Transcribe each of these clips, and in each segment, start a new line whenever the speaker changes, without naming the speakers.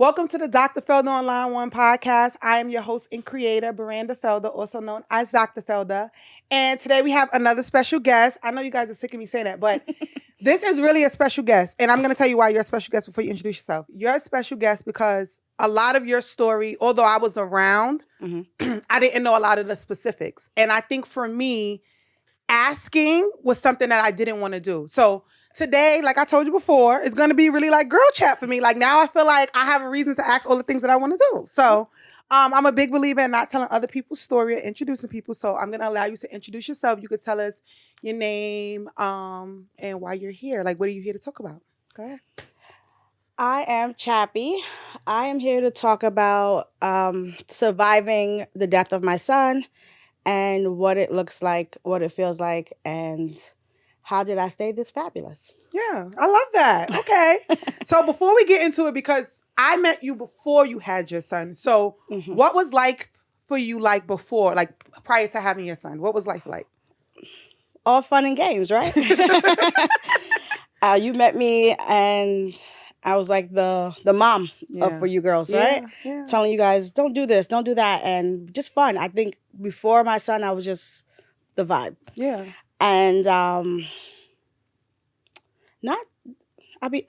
Welcome to the Dr. Felder on Line One podcast. I am your host and creator, Miranda Felder, also known as Dr. Felder. And today we have another special guest. I know you guys are sick of me saying that, but this is really a special guest. And I'm going to tell you why you're a special guest before you introduce yourself. You're a special guest because a lot of your story, although I was around, I didn't know a lot of the specifics. And I think for me, asking was something that I didn't want to do. So today, like I told you before, it's going to be really like girl chat for me. Like now I feel like I have a reason to ask all the things that I want to do. So I'm a big believer in not telling other people's story or introducing people. So I'm going to allow you to introduce yourself. You could tell us your name and why you're here. Like, what are you here to talk about? Go ahead.
I am Chappy. I am here to talk about surviving the death of my son and what it looks like, what it feels like, and how did I stay this fabulous?
Yeah, I love that. Okay. So before we get into it, because I met you before you had your son. So what was like for you like before, like prior to having your son? What was life like?
All fun and games, right? You met me and I was like the mom for you girls, right?
Yeah.
Telling you guys, don't do this, don't do that. And just fun. I think before my son, I was just the vibe.
Yeah.
And I'm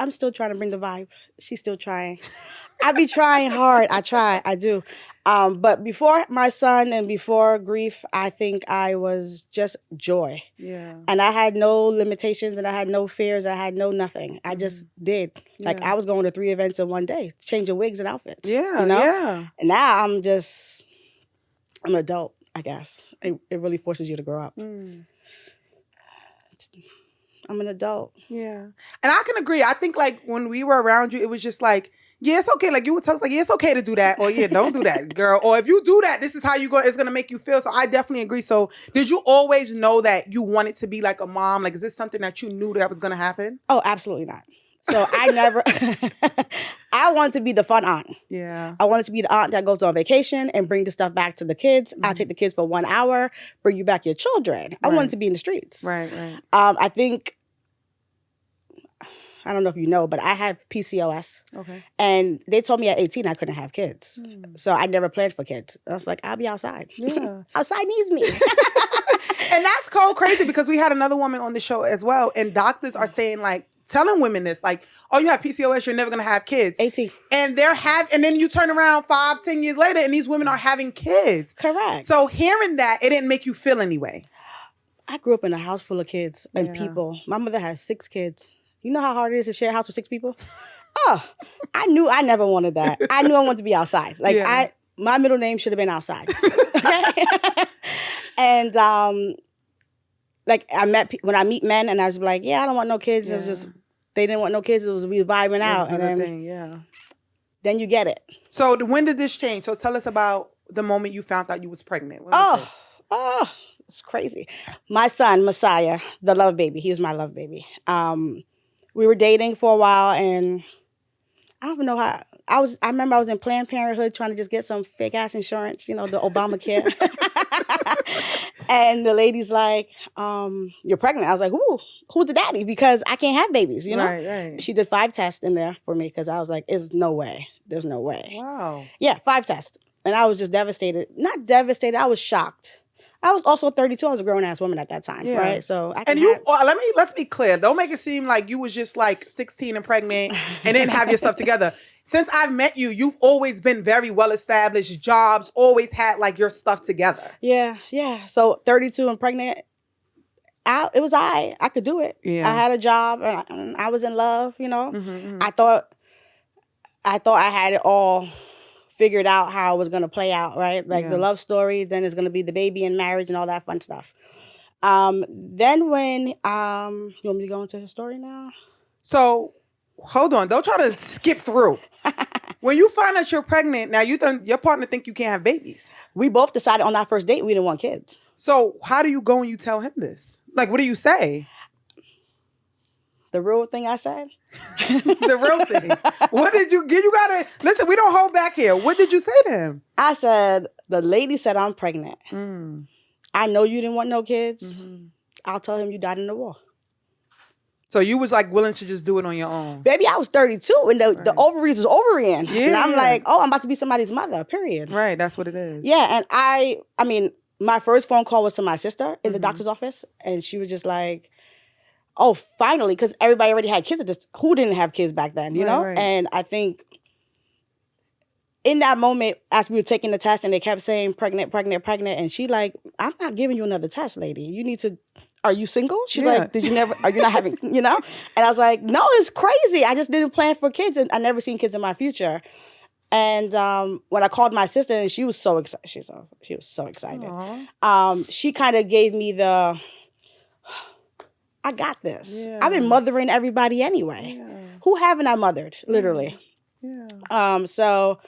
still trying to bring the vibe. She's still trying. I be trying hard. I do. But before my son and before grief, I think I was just joy.
Yeah.
And I had no limitations and I had no fears. I had no nothing. I just did.
Yeah.
Like I was going to 3 events in one day, changing wigs and outfits.
Yeah.
You know?
Yeah.
And now I'm an adult, I guess. It really forces you to grow up. I'm an adult.
Yeah. And I can agree. I think like when we were around you, it was just like, yeah, it's okay. Like you would tell us like, yeah, it's okay to do that. Or yeah, don't do that, girl. Or if you do that, this is how it's going to make you feel. So I definitely agree. So did you always know that you wanted to be like a mom? Like, is this something that you knew that was going to happen?
Oh, absolutely not. So I never, I wanted to be the fun aunt.
Yeah.
I wanted to be the aunt that goes on vacation and bring the stuff back to the kids. I'll take the kids for 1 hour, bring you back your children. I wanted to be in the streets.
Right.
I think, I don't know if you know, but I have PCOS.
Okay.
And they told me at 18 I couldn't have kids. So I never planned for kids. I was like, I'll be outside.
Yeah.
Outside needs me.
And that's cold crazy because we had another woman on the show as well. And doctors are saying like, telling women this, like, oh, you have PCOS, you're never going to have kids.
18.
And and then you turn around 5-10 years later and these women are having kids.
Correct.
So hearing that, it didn't make you feel anyway.
I grew up in a house full of kids and people. My mother has 6 kids. You know how hard it is to share a house with 6 people? Oh, I knew I never wanted that. I knew I wanted to be outside. Like my middle name should have been outside. And like when I meet men and I was like, yeah, I don't want no kids. It was just, they didn't want no kids. It was we vibing out. And then you get it.
So when did this change? So tell us about the moment you found out you was pregnant. When was this?
It's crazy. My son, Messiah, the love baby. He was my love baby. We were dating for a while and I don't even know how. I remember I was in Planned Parenthood trying to just get some fake ass insurance, you know, the Obamacare. And the lady's like, you're pregnant. I was like, ooh, who's the daddy? Because I can't have babies, you know?
Right.
She did 5 tests in there for me because I was like, there's no way. There's no way.
Wow.
Yeah, 5 tests. And I was just devastated. Not devastated. I was shocked. I was also 32. I was a grown-ass woman at that time, right? So
let's be clear. Don't make it seem like you was just like 16 and pregnant and didn't have your stuff together. Since I've met you, you've always been very well-established, jobs, always had like your stuff together.
Yeah. So 32 and pregnant, it was I could do it.
Yeah.
I had a job and I was in love, you know. I thought I had it all figured out how it was going to play out, right? Like the love story, then it's going to be the baby and marriage and all that fun stuff. Then when, you want me to go into the story now?
So, hold on. Don't try to skip through. When you find out you're pregnant, now your partner think you can't have babies.
We both decided on our first date we didn't want kids.
So, how do you go and you tell him this? Like, what do you say?
The real thing I said?
The real thing. What did you get? You gotta listen. We don't hold back here. What did you say to him?
I said, the lady said I'm pregnant. I know you didn't want no kids. I'll tell him you died in the war.
So you was like willing to just do it on your own.
Baby, I was 32 and the ovaries was ovarying. Yeah, and I'm like, oh, I'm about to be somebody's mother, period.
Right, that's what it is.
Yeah, and I mean, my first phone call was to my sister in the doctor's office, and she was just like, oh, finally, because everybody already had kids. Who didn't have kids back then, you know? Right. And I think in that moment, as we were taking the test and they kept saying pregnant, pregnant, pregnant, and she like, I'm not giving you another test, lady. You need to, are you single? She's like, are you not having, you know? And I was like, no, it's crazy. I just didn't plan for kids and I never seen kids in my future. And when I called my sister, and she was so excited. She was so excited. She kind of gave me the, I got this. Yeah. I've been mothering everybody anyway. Yeah. Who haven't I mothered, literally? Yeah. So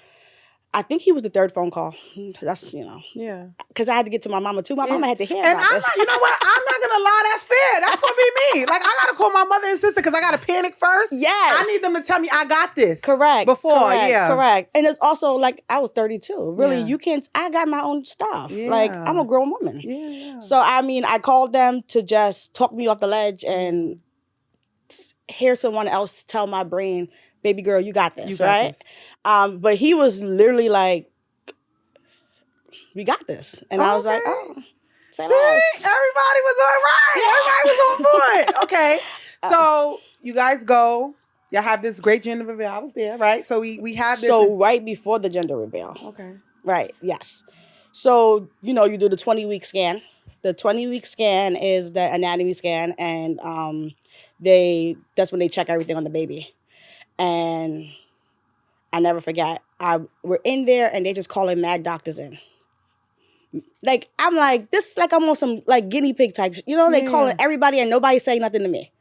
I think he was the third phone call. That's, Yeah. Because I had to get to my mama, too. My mama had to hear about this.
You know what? I'm not going to lie. That's fair. That's going to be me. Like, I got to call my mother and sister because I got to panic first. Yes. I need them to tell me I got this.
Correct.
Before,
Correct. And it's also, like, I was 32. Really, you can't, I got my own stuff. Yeah. Like, I'm a grown woman. Yeah. So, I mean, I called them to just talk me off the ledge and hear someone else tell my brain, baby girl, you got this, right? But he was literally like, we got this. And I was like, oh.
See, everybody was on right. Everybody was on board. Okay. So you guys go. Y'all have this great gender reveal. I was there, right? So we have this.
So right before the gender reveal.
Okay.
Right, yes. So, you do the 20-week scan. The 20-week scan is the anatomy scan. And that's when they check everything on the baby. And I never forget. We're in there and they just calling mad doctors in. Like, I'm like, this is like I'm on some like guinea pig type, they calling everybody and nobody saying nothing to me.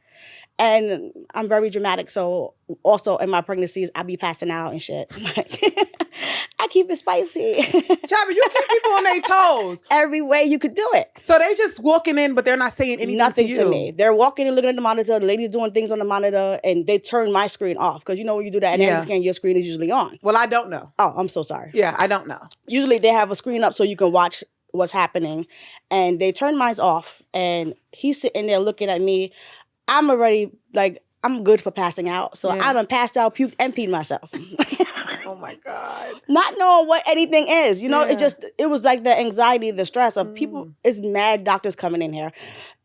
And I'm very dramatic. So also in my pregnancies, I be passing out and shit. I keep it spicy.
Chappy, you keep people on their toes.
Every way you could do it.
So they just walking in, but they're not saying anything
Nothing
to you.
To me. They're walking in, looking at the monitor. The lady's doing things on the monitor, and they turn my screen off. Because when you do that anatomy scan, your screen is usually on.
Well, I don't know.
Oh, I'm so sorry.
Yeah, I don't know.
Usually they have a screen up so you can watch what's happening. And they turn mine off, and he's sitting there looking at me. I'm already, like, I'm good for passing out. So I done passed out, puked, and peed myself.
Oh, my God.
Not knowing what anything is. It was like the anxiety, the stress of people. It's mad doctors coming in here.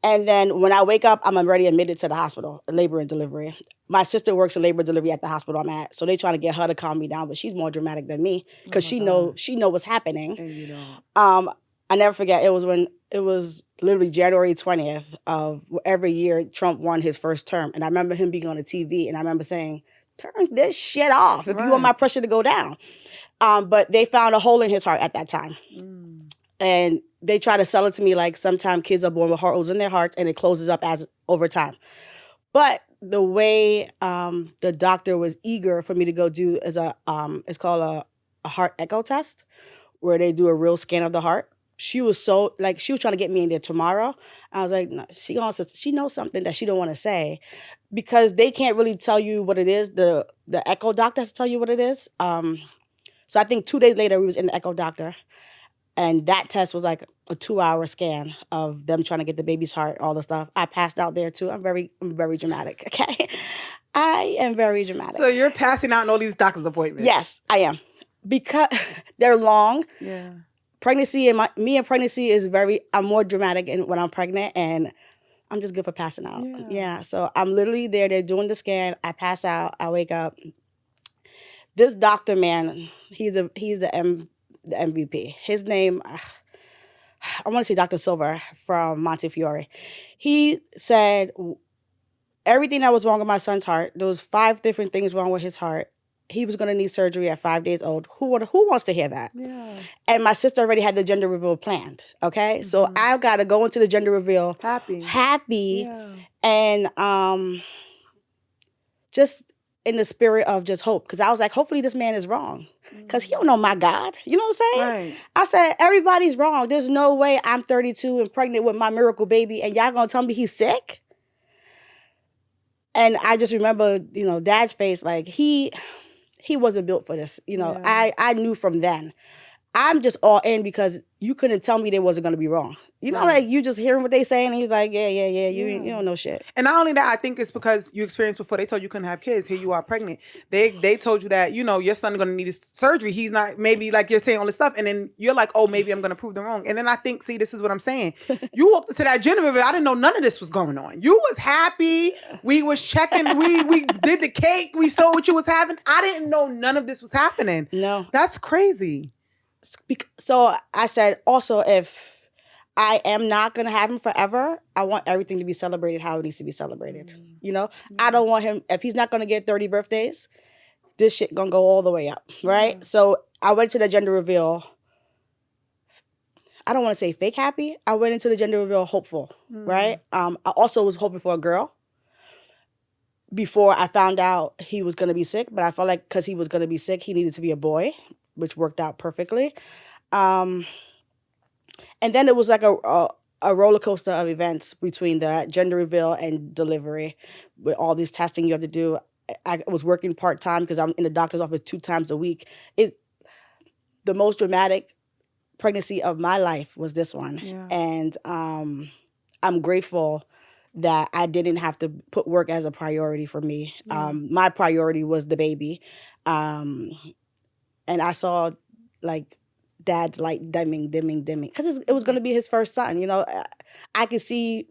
And then when I wake up, I'm already admitted to the hospital, labor and delivery. My sister works in labor and delivery at the hospital I'm at. So they trying to get her to calm me down. But she's more dramatic than me because she know what's happening.
And you don't.
I never forget, it was literally January 20th of every year Trump won his first term. And I remember him being on the TV and I remember saying, turn this shit off if you want my pressure to go down. But they found a hole in his heart at that time. And they try to sell it to me like sometimes kids are born with holes in their hearts and it closes up as over time. But the way the doctor was eager for me to go do is it's called a heart echo test where they do a real scan of the heart. She was so, like, she was trying to get me in there tomorrow. I was like, no, she knows something that she don't want to say because they can't really tell you what it is. The echo doctor has to tell you what it is. So I think 2 days later, we was in the echo doctor. And that test was like a 2-hour scan of them trying to get the baby's heart, all the stuff. I passed out there, too. I'm very dramatic, okay? I am very dramatic.
So you're passing out in all these doctor's appointments?
Yes, I am. Because they're long.
Yeah.
Pregnancy and pregnancy is I'm more dramatic when I'm pregnant and I'm just good for passing out. Yeah. So I'm literally there. They're doing the scan. I pass out. I wake up. This doctor, man, he's the MVP. His name, I want to say Dr. Silver from Montefiore. He said everything that was wrong with my son's heart, there was 5 different things wrong with his heart. He was going to need surgery at 5 days old. Who wants to hear that? Yeah. And my sister already had the gender reveal planned, okay? Mm-hmm. So I got to go into the gender reveal happy and just in the spirit of just hope. Because I was like, hopefully this man is wrong. Because he don't know my God. You know what I'm saying? Right. I said, everybody's wrong. There's no way I'm 32 and pregnant with my miracle baby and y'all going to tell me he's sick? And I just remember, Dad's face, like he wasn't built for this. I knew from then. I'm just all in because you couldn't tell me they wasn't going to be wrong. You know, like you just hearing what they saying and he's like, yeah, you don't know shit.
And not only that, I think it's because you experienced before they told you couldn't have kids. Here you are pregnant. They told you that, you know, your son going to need his surgery. He's not, maybe like you're saying all this stuff. And then you're like, oh, maybe I'm going to prove them wrong. And then I think, see, this is what I'm saying. You walked into that gender reveal. I didn't know none of this was going on. You was happy. We was checking. We did the cake. We saw what you was having. I didn't know none of this was happening.
No.
That's crazy.
So I said, also, if I am not going to have him forever, I want everything to be celebrated how it needs to be celebrated. You know, I don't want him, if he's not going to get 30 birthdays, this shit going to go all the way up, right? So I went to the gender reveal. I don't want to say fake happy. I went into the gender reveal hopeful, right? I also was hoping for a girl before I found out he was going to be sick, but I felt like because he was going to be sick, he needed to be a boy, which worked out perfectly. And then it was like a roller coaster of events between the gender reveal and delivery with all these testing you have to do. I was working part-time because I'm in the doctor's office 2 times a week. It's the most dramatic pregnancy of my life was this one. Yeah. And I'm grateful that I didn't have to put work as a priority for me. My priority was the baby. And I saw like dad's light dimming, because it was going to be his first son. You know, I could see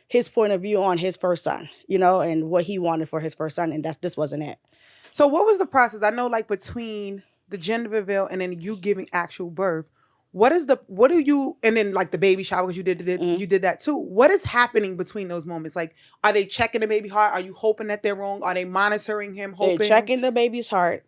his point of view on his first son, you know, and what he wanted for his first son. And this wasn't it.
So what was the process? I know like between the gender reveal and then you giving actual birth, and then like the baby shower, because you did that too. What is happening between those moments? Like, are they checking the baby's heart? Are you hoping that they're wrong? Are they monitoring him? Hoping?
They're checking the baby's heart.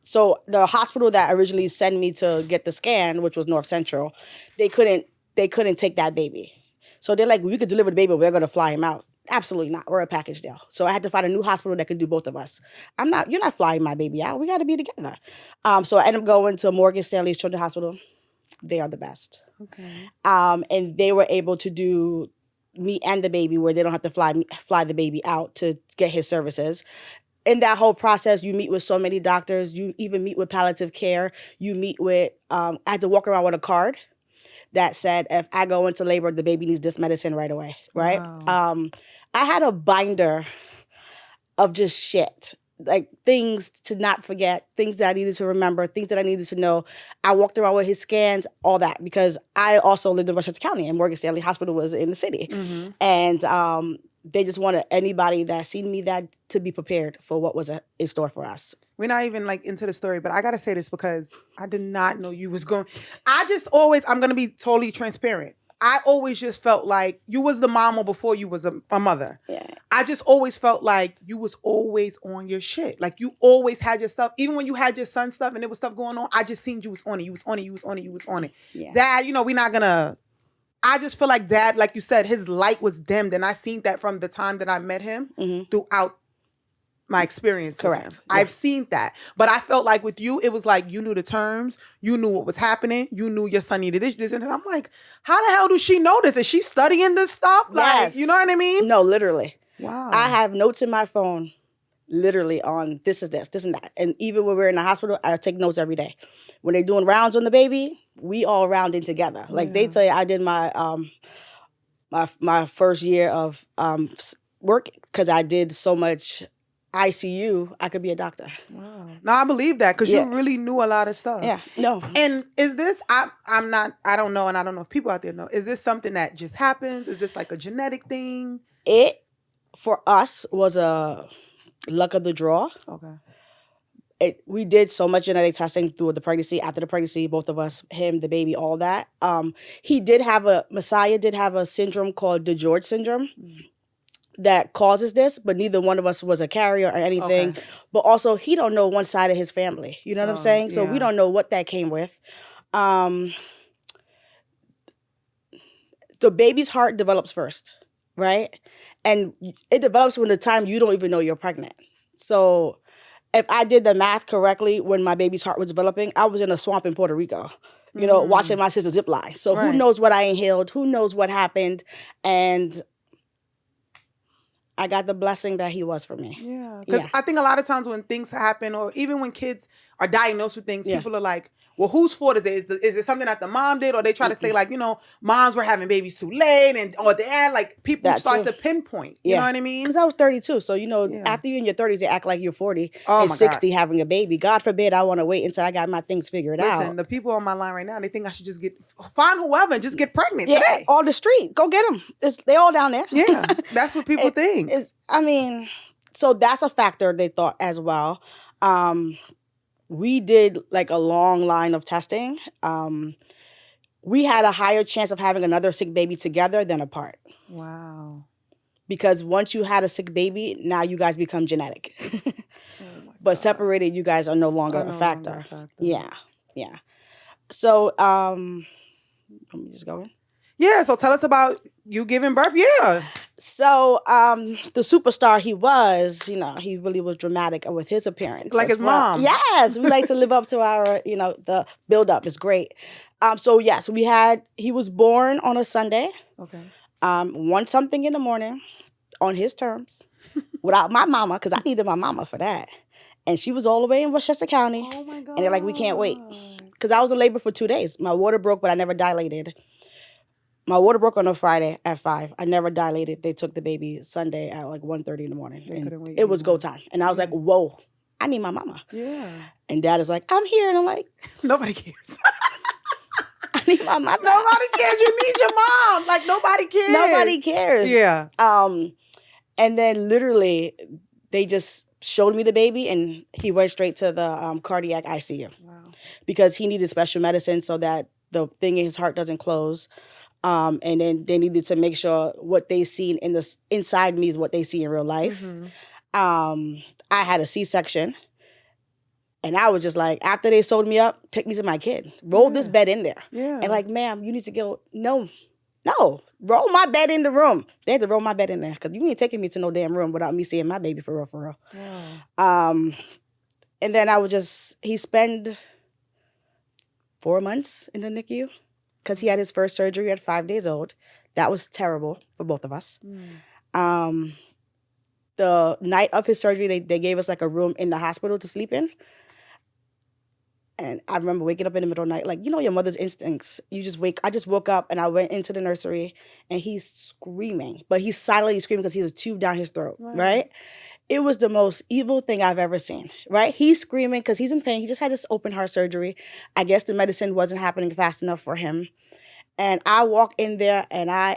So the hospital that originally sent me to get the scan, which was North Central, they couldn't take that baby. So they're like, we could deliver the baby, but we're going to fly him out. Absolutely not. We're a package deal. So I had to find a new hospital that could do both of us. You're not flying my baby out. We got to be together. So I ended up going to Morgan Stanley's Children's Hospital. They are the best. Okay. And they were able to do me and the baby where they don't have to fly the baby out to get his services. In that whole process, you meet with so many doctors. You even meet with palliative care. You meet with, I had to walk around with a card that said, if I go into labor, the baby needs this medicine right away, right? Wow. I had a binder of just shit, like things to not forget, things that I needed to remember, things that I needed to know. I walked around with his scans, all that, because I also lived in Westchester County and Morgan Stanley Hospital was in the city. Mm-hmm. And they just wanted anybody that seen me that to be prepared for what was in store for us.
We're not even like into the story, but I got to say this because I did not know you was going. I'm going to be totally transparent. I always just felt like you was the mama before you was a mother. Yeah. I just always felt like you was always on your shit. Like you always had your stuff. Even when you had your son stuff and there was stuff going on, I just seen you was on it. You was on it. You was on it. You was on it. Yeah. Dad, you know, we're not going to. I just feel like Dad, like you said, his light was dimmed. And I seen that from the time that I met him throughout my experience. Correct. Yeah. I've seen that. But I felt like with you, it was like you knew the terms. You knew what was happening. You knew your son needed this. And I'm like, how the hell does she know this? Is she studying this stuff?
Yes.
Like, you know what I mean?
No, literally.
Wow.
I have notes in my phone literally on this is this and that. And even when we're in the hospital, I take notes every day. When they're doing rounds on the baby, we all rounding together. Like they tell you, I did my my first year of work because I did so much ICU, I could be a doctor.
Wow. No, I believe that because you really knew a lot of stuff.
Yeah. No.
And is this, I don't know, and I don't know if people out there know, is this something that just happens? Is this like a genetic thing?
It, for us, was a luck of the draw. Okay. We did so much genetic testing through the pregnancy, after the pregnancy, both of us, him, the baby, all that. Messiah did have a syndrome called DeGeorge syndrome. That causes this, but neither one of us was a carrier or anything. Okay. But also, he don't know one side of his family. You know what I'm saying? So we don't know what that came with. The baby's heart develops first, right? And it develops when the time you don't even know you're pregnant. So if I did the math correctly, when my baby's heart was developing, I was in a swamp in Puerto Rico, you know, watching my sister zip line. So who knows what I inhaled? Who knows what happened? And I got the blessing that he was for me.
Yeah. Because I think a lot of times when things happen, or even when kids are diagnosed with things, people are like, well, whose fault is it? Is it something that the mom did? Or they try to say, like, moms were having babies too late, and or dad, like, people start to pinpoint. You know what I mean?
Because I was 32. So, after you're in your 30s, they act like you're 40 and 60 having a baby. God forbid I want to wait until I got my things figured out.
Listen, the people on my line right now, they think I should just find whoever and just get pregnant today.
On the street. Go get them. They all down there.
Yeah, that's what people think.
So that's a factor they thought as well. We did like a long line of testing. We had a higher chance of having another sick baby together than apart.
Wow.
Because once you had a sick baby, now you guys become genetic. But separated, you guys are no longer a factor. Yeah. So, let me just go in.
Yeah, so tell us about you giving birth. Yeah.
So, the superstar he was, he really was dramatic with his appearance.
Like his mom.
Yes, we like to live up to our, the build-up is great. Yes, he was born on a Sunday.
Okay.
1-something in the morning on his terms without my mama, because I needed my mama for that. And she was all the way in Westchester County.
Oh, my God.
And they're like, we can't wait. Because I was in labor for 2 days. My water broke, but I never dilated. My water broke on a Friday at 5. I never dilated. They took the baby Sunday at like 1:30 in the morning. And it was go time. And I was like, whoa, I need my mama.
Yeah.
And dad is like, I'm here. And I'm like,
nobody cares.
I need my mama.
Nobody cares. You need your mom. Like, nobody cares.
Nobody cares.
Yeah.
And then literally they just showed me the baby and he went straight to the cardiac ICU.
Wow.
Because he needed special medicine so that the thing in his heart doesn't close. And then they needed to make sure what they seen inside me is what they see in real life. Mm-hmm. I had a C-section. And I was just like, after they sewed me up, take me to my kid. Roll this bed in there.
Yeah.
And like, ma'am, you need to go, no, roll my bed in the room. They had to roll my bed in there because you ain't taking me to no damn room without me seeing my baby for real. Yeah. And then he spent 4 months in the NICU because he had his first surgery at 5 days old. That was terrible for both of us. Mm. The night of his surgery, they gave us like a room in the hospital to sleep in. And I remember waking up in the middle of the night, like, your mother's instincts. I just woke up and I went into the nursery and he's screaming. But he's silently screaming because he has a tube down his throat, right? It was the most evil thing I've ever seen, right? He's screaming because he's in pain. He just had this open heart surgery. I guess the medicine wasn't happening fast enough for him. And I walk in there and I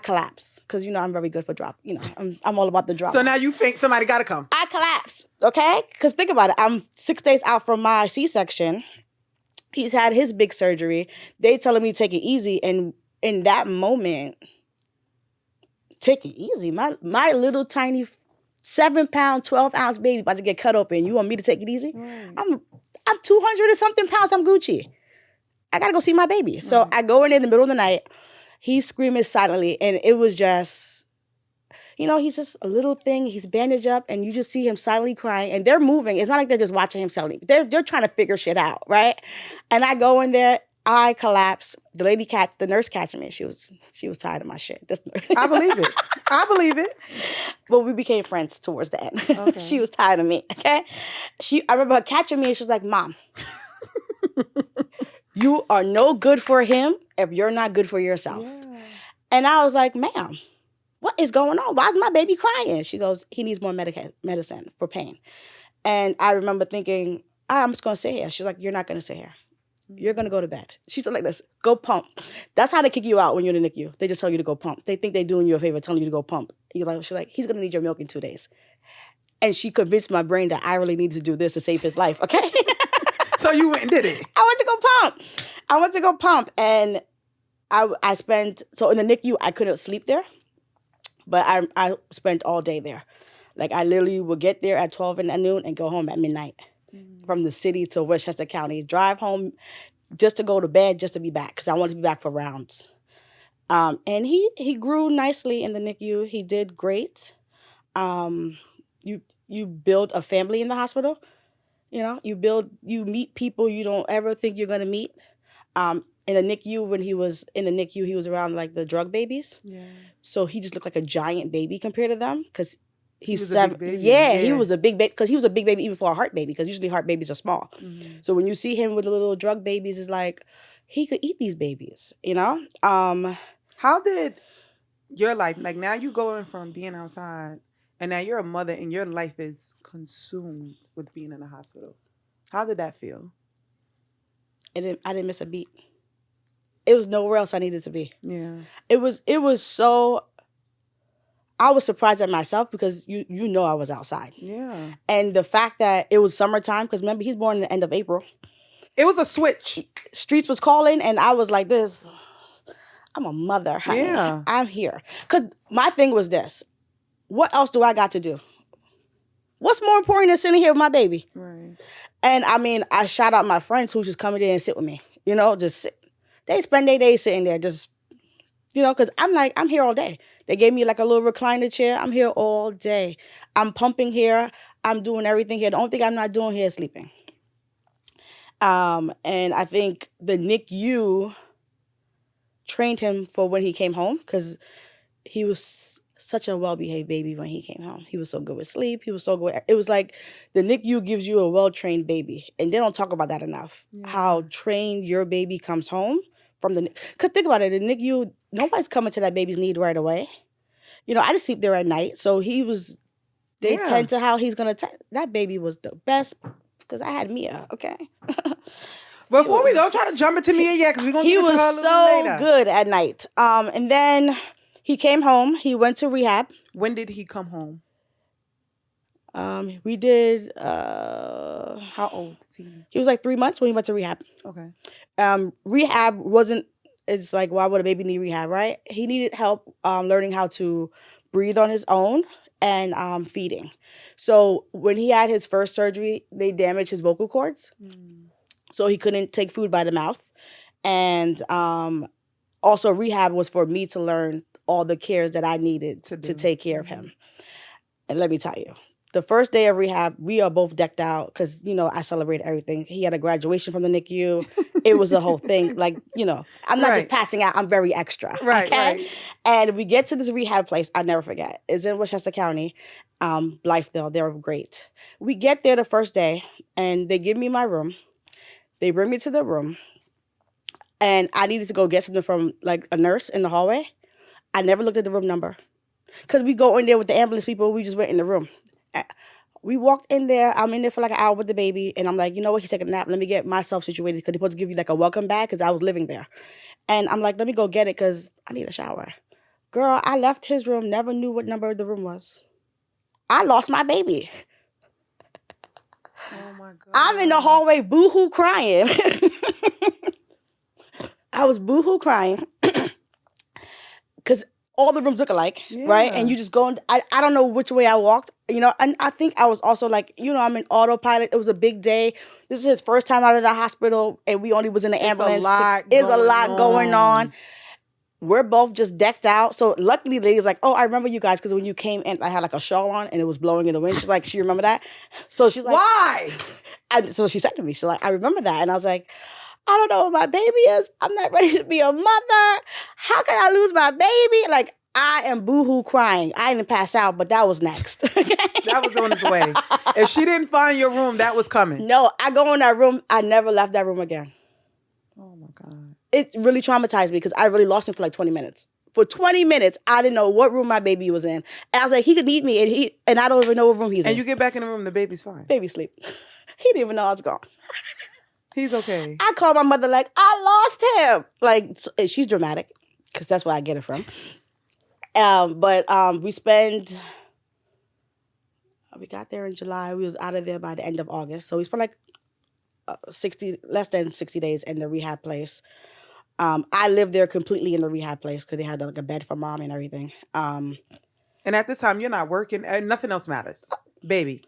collapse because, I'm very good for drop. I'm all about the drop.
So now you think somebody got to come.
I collapse, okay? Because think about it. I'm 6 days out from my C-section. He's had his big surgery. They telling me to take it easy. And in that moment, take it easy. My little tiny 7-pound, 12-ounce baby about to get cut open. You want me to take it easy? Right. I'm 200 and something pounds. I'm Gucci. I got to go see my baby. So I go in the middle of the night. He's screaming silently. And it was just, he's just a little thing. He's bandaged up and you just see him silently crying. And they're moving. It's not like they're just watching him silently. They're trying to figure shit out, right? And I go in there. I collapse. The nurse catching me. She was tired of my shit.
I believe it.
But we became friends towards the end. Okay. She was tired of me, okay? I remember her catching me and she was like, Mom, you are no good for him if you're not good for yourself. Yeah. And I was like, ma'am, what is going on? Why is my baby crying? She goes, he needs more medicine for pain. And I remember thinking, I'm just going to sit here. She's like, you're not going to sit here. You're going to go to bed. She said like this, go pump. That's how they kick you out when you're in the NICU. They just tell you to go pump. They think they're doing you a favor telling you to go pump. She's like, he's going to need your milk in 2 days. And she convinced my brain that I really needed to do this to save his life, okay?
So you went and did it.
I went to go pump. And I spent, so in the NICU, I couldn't sleep there. But I spent all day there. Like I literally would get there at 12 in the noon and go home at midnight. From the city to Westchester County. Drive home just to go to bed, just to be back. Because I wanted to be back for rounds. And he grew nicely in the NICU. He did great. You build a family in the hospital. You meet people you don't ever think you're going to meet. in the NICU, when he was in the NICU, he was around like the drug babies.
Yeah.
So he just looked like a giant baby compared to them because he's
a big baby.
Yeah, he was a big baby because he was a big baby even for a heart baby because usually heart babies are small.
Mm-hmm.
So when you see him with the little drug babies, it's like he could eat these babies, you know?
How did your life, like now you going from being outside and now you're a mother and your life is consumed with being in the hospital. How did that feel?
I didn't miss a beat. It was nowhere else I needed to be.
Yeah.
It was so, I was surprised at myself because you know I was outside.
Yeah.
And the fact that it was summertime, because remember, he's born in the end of April.
It was a switch.
Streets was calling and I was like this. I'm a mother, honey.
Yeah.
I'm here. Because my thing was this. What else do I got to do? What's more important than sitting here with my baby?
Right.
And I mean, I shout out my friends who just come in there and sit with me. You know, just sit. They spend their days sitting there just, you know, because I'm like, I'm here all day. They gave me like a little recliner chair. I'm here all day. I'm pumping here. I'm doing everything here. The only thing I'm not doing here is sleeping. And I think the NICU trained him for when he came home because he was such a well-behaved baby when he came home. He was so good with sleep. He was so good. It was like the NICU gives you a well-trained baby. And they don't talk about that enough. Yeah. How trained your baby comes home from the... Because think about it, the NICU, nobody's coming to that baby's need right away. You know, I just sleep there at night. So he was... They tend to how he's going to... That baby was the best because I had Mia, okay?
Before we don't try to jump into Mia yet because we're going to get into her a little later.
He was so good at night. And then... He came home. He went to rehab.
When did he come home?
We did...
How old is he?
He was like 3 months when he went to rehab.
Okay.
Rehab wasn't... It's like, why would a baby need rehab, right? He needed help learning how to breathe on his own and feeding. So when he had his first surgery, they damaged his vocal cords. So he couldn't take food by the mouth. And also rehab was for me to learn all the cares that I needed to take care of him. And let me tell you, the first day of rehab, we are both decked out because, you know, I celebrate everything. He had a graduation from the NICU. It was a whole thing. Like, you know, I'm not just passing out. I'm very extra.
Right,
okay?
Right.
And we get to this rehab place. I'll never forget. It's in Westchester County, Blythedale. They're great. We get there the first day, and they give me my room. They bring me to the room, and I needed to go get something from, like, a nurse in the hallway. I never looked at the room number. Because we go in there with the ambulance people, we just went in the room. We walked in there. I'm in there for like an hour with the baby. And I'm like, you know what? He's taking a nap. Let me get myself situated. Because they're supposed to give you like a welcome bag because I was living there. And I'm like, let me go get it because I need a shower. Girl, I left his room, never knew what number the room was. I lost my baby.
Oh, my God.
I'm in the hallway boo-hoo crying. I was boo-hoo crying. Because all the rooms look alike, right? And you just go, I don't know which way I walked, you know, and I think I was also like, you know, I'm in autopilot. It was a big day. This is his first time out of the hospital, and we only was in the ambulance. There's a lot going on. We're both just decked out. So luckily, the lady's like, oh, I remember you guys, because when you came in, I had like a shawl on, and it was blowing in the wind. She's like, she remember that? So she's like,
why?
So she said to me, she's like, I remember that. And I was like, I don't know what my baby is. I'm not ready to be a mother. How can I lose my baby? Like, I am boo-hoo crying. I didn't pass out, but that was next.
That was on its way. If she didn't find your room, that was coming.
No, I go in that room. I never left that room again.
Oh, my God.
It really traumatized me because I really lost him for like 20 minutes. For 20 minutes, I didn't know what room my baby was in. And I was like, he could need me, and I don't even know what room he's in.
And you get back in the room, the baby's fine.
Baby sleep. He didn't even know I was gone.
He's okay.
I called my mother like, I lost him. Like, she's dramatic because that's where I get it from. But we got there in July. We was out of there by the end of August. So we spent like less than 60 days in the rehab place. I lived there completely in the rehab place because they had like a bed for mom and everything.
And at this time, you're not working. Nothing else matters. Baby.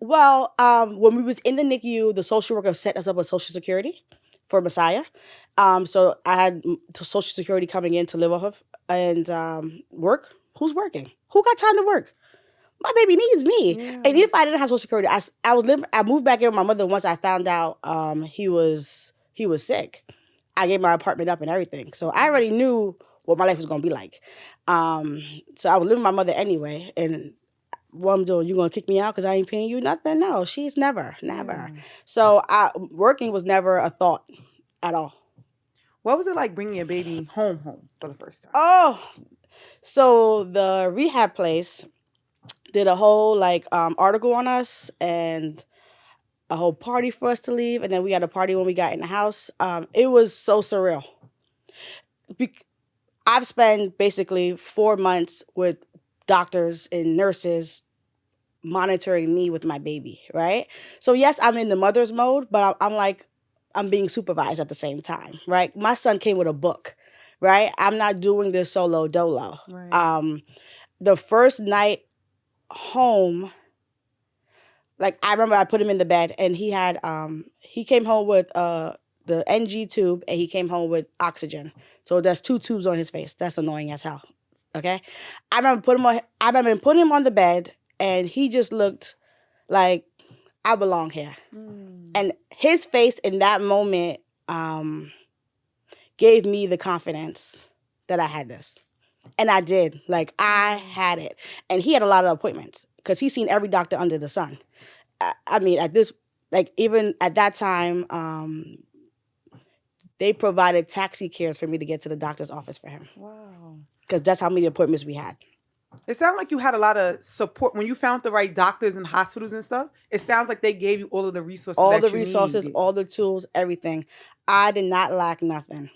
Well, when we was in the NICU, the social worker set us up with Social Security for Messiah. So I had Social Security coming in to live off of and work. Who's working? Who got time to work? My baby needs me. Yeah. And if I didn't have Social Security, I moved back in with my mother once I found out he was sick. I gave my apartment up and everything. So I already knew what my life was going to be like. So I would live with my mother anyway. And what I'm doing, you going to kick me out because I ain't paying you nothing? No, she's never. So working was never a thought at all.
What was it like bringing your baby home for the first time?
Oh, so the rehab place did a whole article on us and a whole party for us to leave, and then we had a party when we got in the house. It was so surreal. I've spent basically 4 months with doctors and nurses monitoring me with my baby, right? So yes, I'm in the mother's mode, but I'm being supervised at the same time, right? My son came with a book, right? I'm not doing this solo dolo.
Right.
The first night home, I remember I put him in the bed and he had he came home with the NG tube and he came home with oxygen. So there's 2 tubes on his face. That's annoying as hell. Okay? I remember putting him on the bed and he just looked like I belong here. And his face in that moment gave me the confidence that I had this. And I did. I had it. And he had a lot of appointments because he's seen every doctor under the sun. I mean, even at that time, they provided taxi cares for me to get to the doctor's office for him.
Wow.
Because that's how many appointments we had.
It sounds like you had a lot of support when you found the right doctors and hospitals and stuff. It sounds like they gave you all of the resources.
All the tools, everything. I did not lack nothing.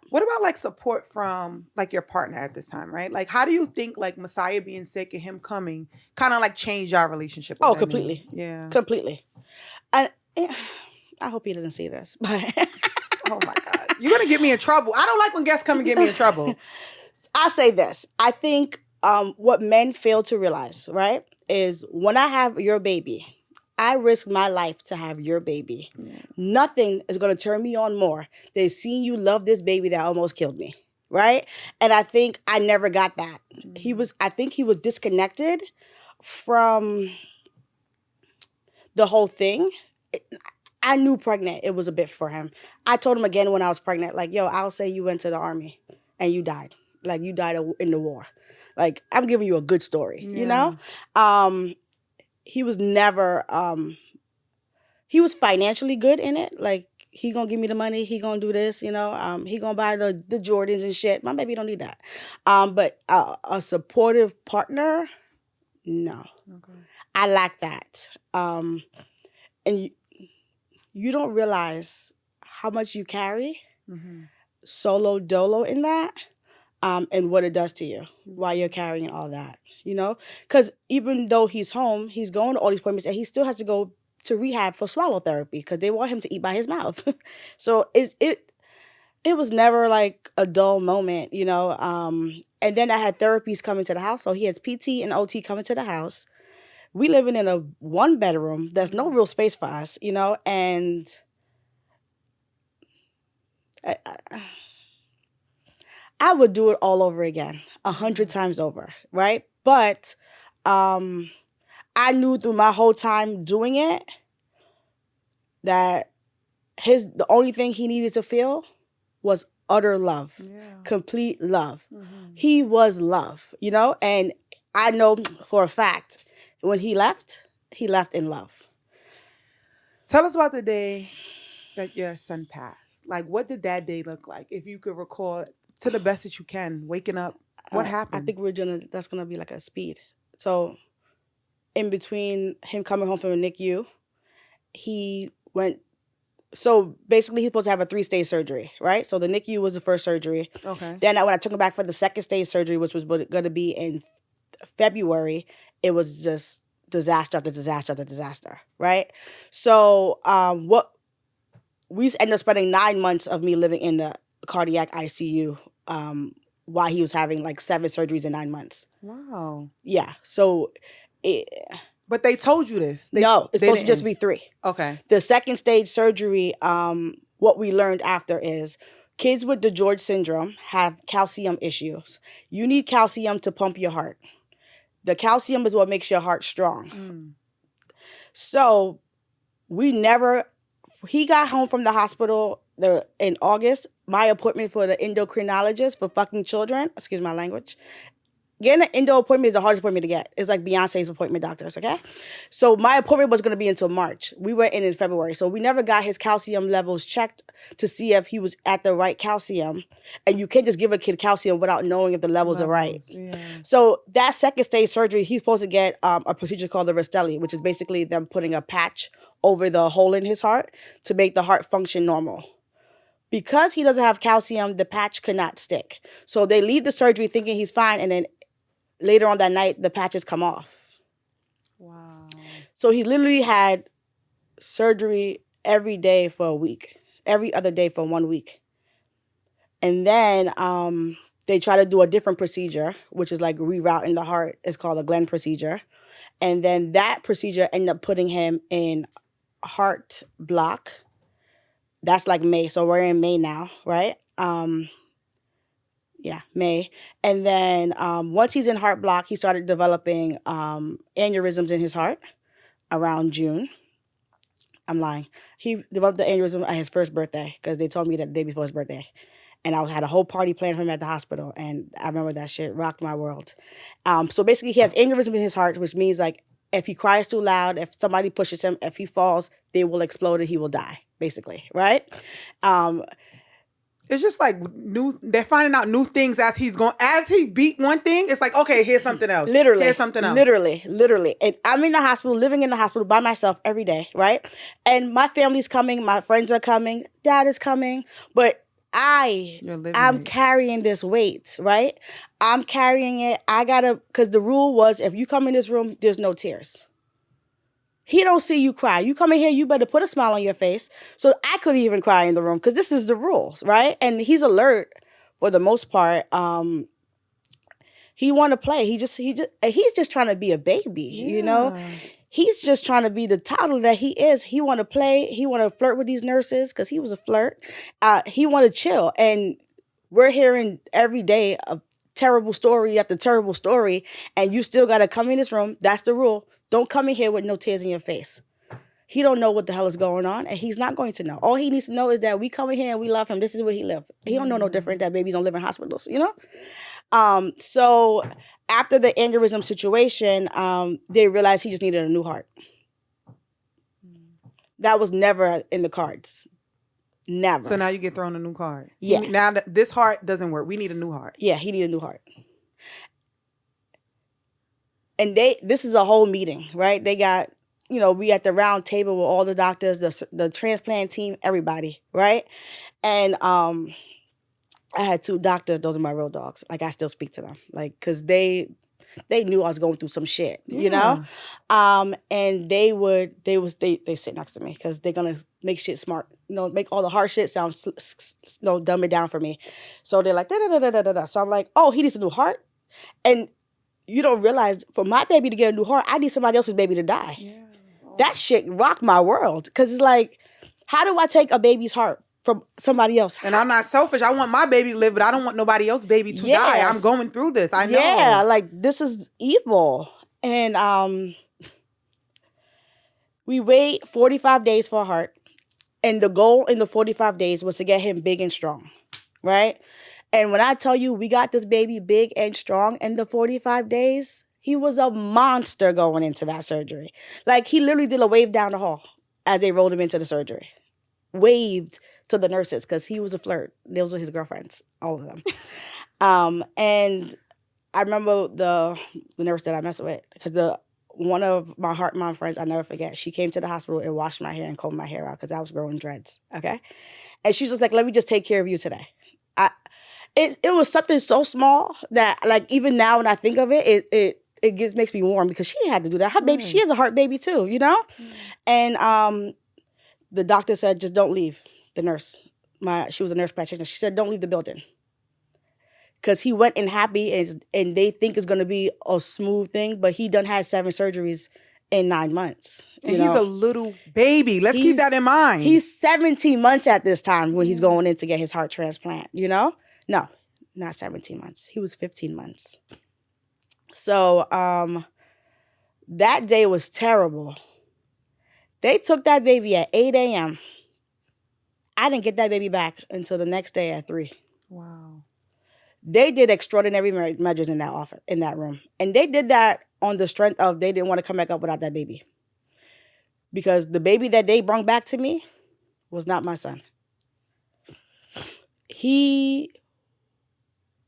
What about support from your partner at this time, right? How do you think Messiah being sick and him coming kind of changed our relationship?
Oh, completely.
Yeah.
Completely. And I hope he doesn't see this, but
oh my God. You're going to get me in trouble. I don't like when guests come and get me in trouble.
I say this. I think what men fail to realize, right, is when I have your baby, I risk my life to have your baby. Yeah. Nothing is going to turn me on more than seeing you love this baby that almost killed me, right? And I think I never got that. I think he was disconnected from the whole thing. I knew pregnant, it was a bit for him. I told him again when I was pregnant, yo, I'll say you went to the army and you died. You died in the war. I'm giving you a good story, you know? He was never, he was financially good in it. He gonna give me the money, he gonna do this, you know? He gonna buy the Jordans and shit. My baby don't need that. But a supportive partner, no. Okay. I lack that. And you don't realize how much you carry solo dolo in that and what it does to you while you're carrying all that, you know? Because even though he's home, he's going to all these appointments and he still has to go to rehab for swallow therapy because they want him to eat by his mouth. So it was never a dull moment, you know? And then I had therapies coming to the house. So he has PT and OT coming to the house. We living in a 1-bedroom. There's no real space for us, you know? And I would do it all over again, 100 times over, right? But I knew through my whole time doing it that the only thing he needed to feel was utter love, complete love. He was love, you know? And I know for a fact, when he left in love.
Tell us about the day that your son passed. What did that day look like? If you could recall to the best that you can, waking up, what happened?
I think that's going to be a speed. So in between him coming home from a NICU, he went, so basically he's supposed to have a 3-stage surgery, right? So the NICU was the first surgery. Okay. Then when I took him back for the 2nd-stage surgery, which was going to be in February, it was just disaster after disaster after disaster, right? So what we ended up spending 9 months of me living in the cardiac ICU while he was having 7 surgeries in 9 months. Wow. Yeah. So
but they told you this?
No, it's supposed to just be 3.
Okay.
The 2nd-stage surgery, what we learned after is kids with DeGeorge syndrome have calcium issues. You need calcium to pump your heart. The calcium is what makes your heart strong. So we never he got home from the hospital in August. My appointment for the endocrinologist for fucking children, excuse my language, getting an endo appointment is the hardest appointment to get. It's like Beyonce's appointment doctors, okay? So my appointment was going to be until March. We went in February. So we never got his calcium levels checked to see if he was at the right calcium. And you can't just give a kid calcium without knowing if the levels are right.
Yeah.
So that second stage surgery, he's supposed to get a procedure called the Rastelli, which is basically them putting a patch over the hole in his heart to make the heart function normal. Because he doesn't have calcium, the patch cannot stick. So they leave the surgery thinking he's fine, and then later on that night, the patches come off.
Wow.
So he literally had surgery every day for a week, every other day for 1 week. And then they try to do a different procedure, which is like rerouting the heart. It's called a Glenn procedure. And then that procedure ended up putting him in heart block. That's like May. So we're in May now, right? May. And then once he's in heart block, he started developing aneurysms in his heart around June. I'm lying. He developed the aneurysm at his first birthday because they told me that the day before his birthday. And I had a whole party planned for him at the hospital. And I remember that shit rocked my world. So basically, he has aneurysm in his heart, which means like if he cries too loud, if somebody pushes him, if he falls, they will explode and he will die, basically, right?
It's just like they're finding out new things as he's going. As he beat one thing, it's like, okay, here's something else.
Literally.
Here's something else.
Literally. And I'm in the hospital, living in the hospital by myself every day, right? And my family's coming, my friends are coming, dad is coming, but I'm carrying this weight, right? I'm carrying it. Because the rule was if you come in this room, there's no tears. He don't see you cry. You come in here, you better put a smile on your face. So I couldn't even cry in the room because this is the rules, right? And he's alert for the most part. He want to play. He's just trying to be a baby, you know? He's just trying to be the toddler that he is. He want to play. He want to flirt with these nurses because he was a flirt. He want to chill. And we're hearing every day a terrible story after terrible story. And you still got to come in this room. That's the rule. Don't come in here with no tears in your face. He don't know what the hell is going on, and he's not going to know. All he needs to know is that we come in here and we love him. This is where he lives. He don't know no different that babies don't live in hospitals, you know? So after the aneurysm situation, they realized he just needed a new heart. That was never in the cards. Never.
So now you get thrown a new card.
Yeah.
Now this heart doesn't work. We need a new heart.
Yeah, he needed a new heart. And this is a whole meeting, right? They got, we at the round table with all the doctors, the transplant team, everybody, right? And I had 2 doctors. Those are my real dogs. Like, I still speak to them, like, because they knew I was going through some shit, you know? And they sit next to me because they're going to make shit smart, make all the hard shit sound, dumb it down for me. So they're like, da-da-da-da-da-da. So I'm like, oh, he needs a new heart? And you don't realize, for my baby to get a new heart, I need somebody else's baby to die. Yeah. Oh. That shit rocked my world. Because it's like, how do I take a baby's heart from somebody else?
And I'm not selfish. I want my baby to live, but I don't want nobody else's baby to die. I'm going through this. I know.
Yeah, like, this is evil. And we wait 45 days for a heart. And the goal in the 45 days was to get him big and strong, right? And when I tell you we got this baby big and strong in the 45 days, he was a monster going into that surgery. Like, he literally did a wave down the hall as they rolled him into the surgery. Waved to the nurses because he was a flirt. Those were his girlfriends, all of them. And I remember the nurse that I messed with, because one of my heart mom friends, I never forget, she came to the hospital and washed my hair and combed my hair out because I was growing dreads, okay? And she's just like, let me just take care of you today. It was something so small that, like, even now when I think of it, it makes me warm because she didn't have to do that. Her baby, she has a heart baby too, you know? And the doctor said, just don't leave. The nurse, she was a nurse practitioner. She said, don't leave the building. Because he went in happy and they think it's going to be a smooth thing, but he done had 7 surgeries in 9 months.
And he's a little baby. Let's keep that in mind.
He's 17 months at this time when he's going in to get his heart transplant, you know? No, not 17 months. He was 15 months. So that day was terrible. They took that baby at 8 a.m. I didn't get that baby back until the next day at 3.
Wow.
They did extraordinary measures in that room. And they did that on the strength of they didn't want to come back up without that baby. Because the baby that they brought back to me was not my son.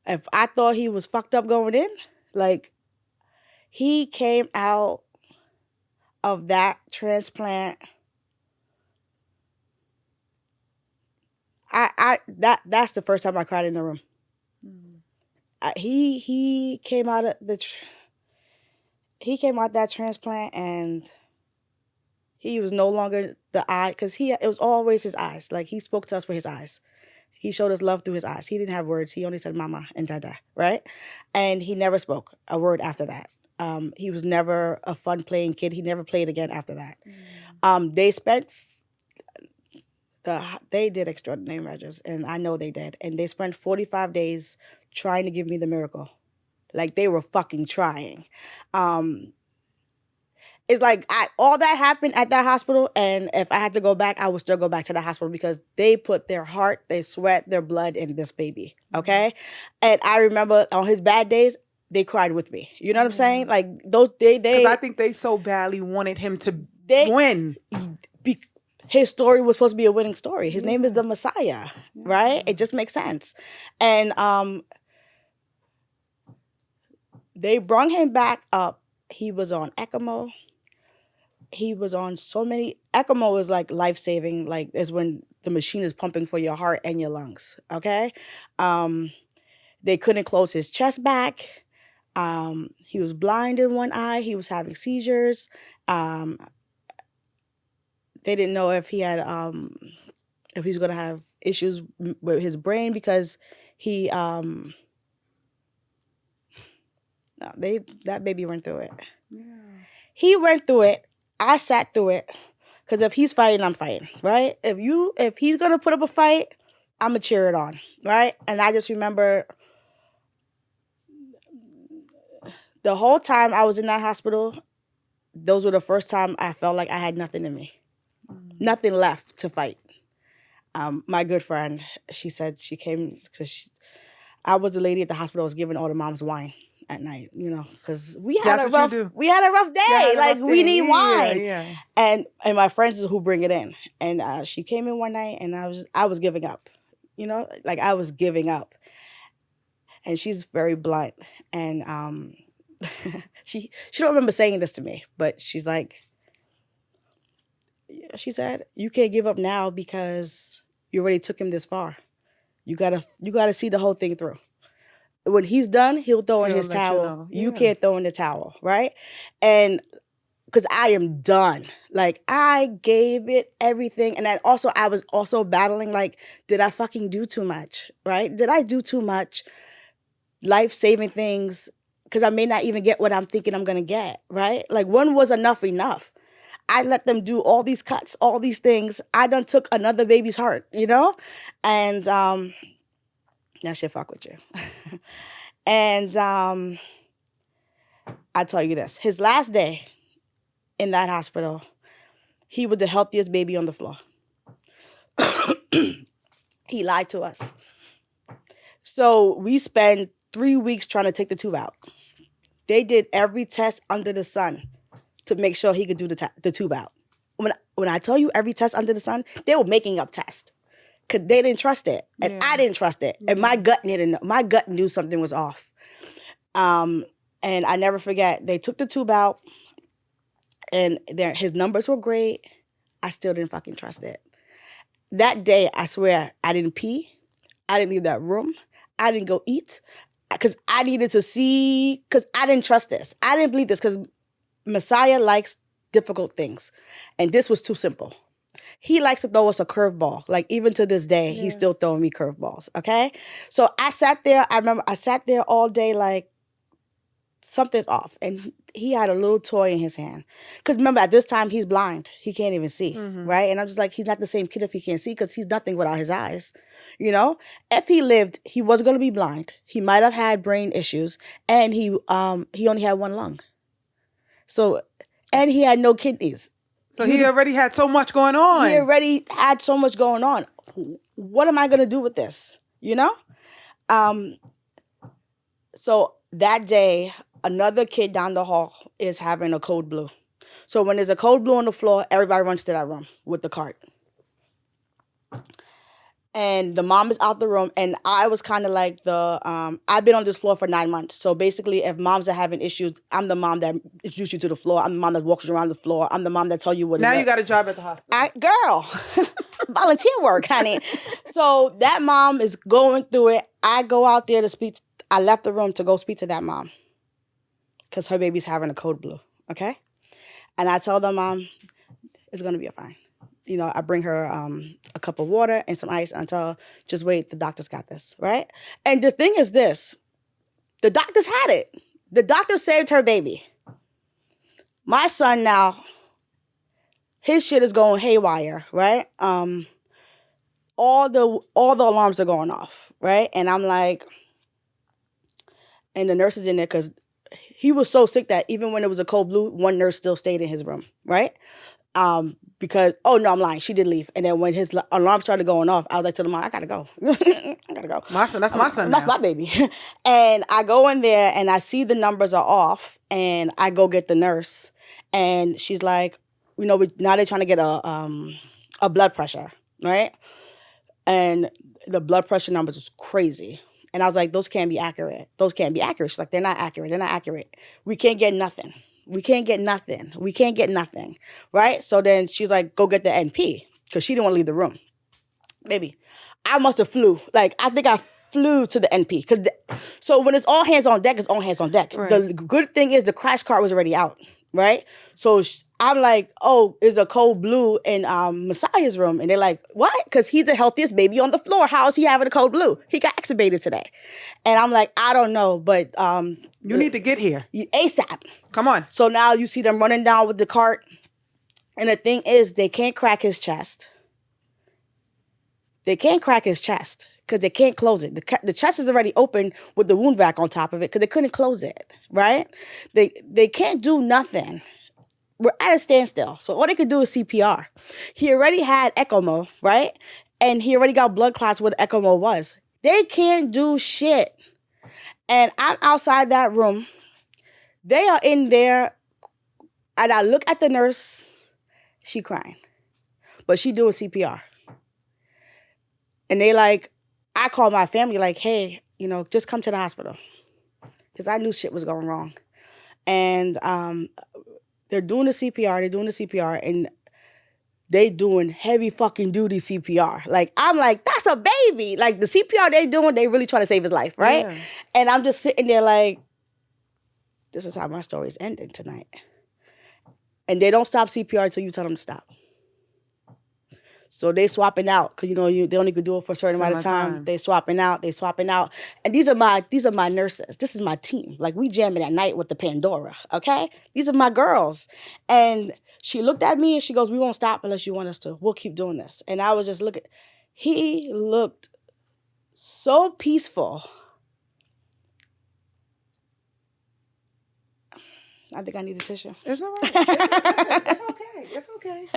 If I thought he was fucked up going in, like, he came out of that transplant. That's the first time I cried in the room. He came out of that transplant, and he was no longer the eye, because it was always his eyes. Like, he spoke to us with his eyes. He showed us love through his eyes. He didn't have words. He only said mama and dada, right? And he never spoke a word after that. He was never a fun playing kid. He never played again after that. They did extraordinary measures, and I know they did. And they spent 45 days trying to give me the miracle. Like, they were fucking trying. It's like all that happened at that hospital, and if I had to go back, I would still go back to the hospital because they put their heart, their sweat, their blood in this baby, okay? And I remember on his bad days, they cried with me. You know what I'm saying? Like, because
I think they so badly wanted him to win.
His story was supposed to be a winning story. His name is the Messiah, right? It just makes sense. And they brought him back up. He was on ECMO. He was on so many. ECMO is like life-saving, like is when the machine is pumping for your heart and your lungs, okay? They couldn't close his chest back. He was blind in one eye. He was having seizures. They didn't know if he had, if he's going to have issues with his brain because that baby went through it. Yeah. He went through it. I sat through it, because if he's fighting, I'm fighting, right? If he's gonna put up a fight, I'm gonna cheer it on, right? And I just remember the whole time I was in that hospital, those were the first time I felt like I had nothing in me, nothing left to fight. My good friend, she said she came because I was the lady at the hospital. I was giving all the moms wine at night, because we had a rough day. Like, we need wine. Yeah. And my friends is who bring it in. And she came in one night, and I was giving up, like I was giving up. And she's very blunt, and she don't remember saying this to me, but she's like, she said, you can't give up now because you already took him this far. You gotta see the whole thing through. When he's done, he'll throw in his towel. You can't throw in the towel, right? And because I am done. Like, I gave it everything. And I was also battling, like, did I fucking do too much, right? Did I do too much life-saving things? Because I may not even get what I'm thinking I'm going to get, right? Like, when was enough? I let them do all these cuts, all these things. I done took another baby's heart, And that shit fuck with you. And I tell you this, his last day in that hospital, he was the healthiest baby on the floor. He lied to us. So we spent 3 weeks trying to take the tube out. They did every test under the sun to make sure he could do the tube out. When I tell you every test under the sun, they were making up tests. Because they didn't trust it. And I didn't trust it. And my gut knew something was off. And I never forget, they took the tube out, and his numbers were great. I still didn't fucking trust it. That day, I swear, I didn't pee. I didn't leave that room. I didn't go eat. Because I needed to see, because I didn't trust this. I didn't believe this, because Messiah likes difficult things. And this was too simple. He likes to throw us a curveball. Like, even to this day, he's still throwing me curveballs, okay? So I sat there. I remember I sat there all day like, something's off. And he had a little toy in his hand. Because remember, at this time, he's blind. He can't even see, right? And I'm just like, he's not the same kid if he can't see, because he's nothing without his eyes, If he lived, he was going to be blind. He might have had brain issues. And he only had one lung. So, and he had no kidneys.
So he already had so much going on.
He already had so much going on. what am I going to do with this? You know? So that day, another kid down the hall is having a code blue. So when there's a code blue on the floor, everybody runs to that room with the cart. And the mom is out the room, and I was kind of like I've been on this floor for 9 months. So basically, if moms are having issues, I'm the mom that introduced you to the floor. I'm the mom that walks you around the floor. I'm the mom that tell you what.
Now you got a job at the hospital.
Girl, volunteer work, honey. So that mom is going through it. I go out there to speak. I left the room to go speak to that mom because her baby's having a code blue. Okay, and I tell the mom it's gonna be fine. You know, I bring her a cup of water and some ice, and I tell her, just wait, the doctor's got this, right? And the thing is this, the doctors had it. The doctor saved her baby. My son now, his shit is going haywire, right? All the alarms are going off, right? And I'm like, and the nurse is in there because he was so sick that even when it was a cold blue, one nurse still stayed in his room, right? Because, oh no, I'm lying. She did leave. And then when his alarm started going off, I was like to the mom, I gotta go. I gotta go.
My son, that's my son.
That's my baby. And I go in there and I see the numbers are off, and I go get the nurse, and she's like, you know, now they're trying to get a blood pressure, right? And the blood pressure numbers is crazy. And I was like, those can't be accurate. Those can't be accurate. She's like, they're not accurate. They're not accurate. We can't get nothing. We can't get nothing. We can't get nothing. Right? So then she's like, go get the NP. Because she didn't want to leave the room. Baby, I must have flew. Like, I think I flew to the NP. So when it's all hands on deck, it's all hands on deck. Right. The good thing is the crash cart was already out. Right? So I'm like, oh, is a cold blue in Messiah's room? And they're like, what? Because he's the healthiest baby on the floor. How is he having a cold blue? He got extubated today. And I'm like, I don't know, but...
you need to get here.
ASAP.
Come on.
So now you see them running down with the cart. And the thing is, they can't crack his chest. They can't crack his chest because they can't close it. The chest is already open with the wound vac on top of it because they couldn't close it, right? They can't do nothing. We're at a standstill. So all they could do is CPR. He already had ECMO, right? And he already got blood clots where the ECMO was. They can't do shit. And I'm outside that room. They are in there. And I look at the nurse. She crying. But she doing CPR. And they like, I call my family like, hey, you know, just come to the hospital. Because I knew shit was going wrong. And they're doing the CPR. And they doing heavy fucking duty CPR. Like, I'm like, that's a baby. Like, the CPR they doing, they really trying to save his life, right? Yeah. And I'm just sitting there like, this is how my story's ending tonight. And they don't stop CPR until you tell them to stop. So they swapping out because they only could do it for a certain amount of time. They swapping out. And these are my nurses. This is my team. Like, we jamming at night with the Pandora. Okay, these are my girls. And she looked at me and she goes, "We won't stop unless you want us to. We'll keep doing this." And I was just looking. He looked so peaceful. I think I need a tissue.
It's all right. It's okay. It's okay.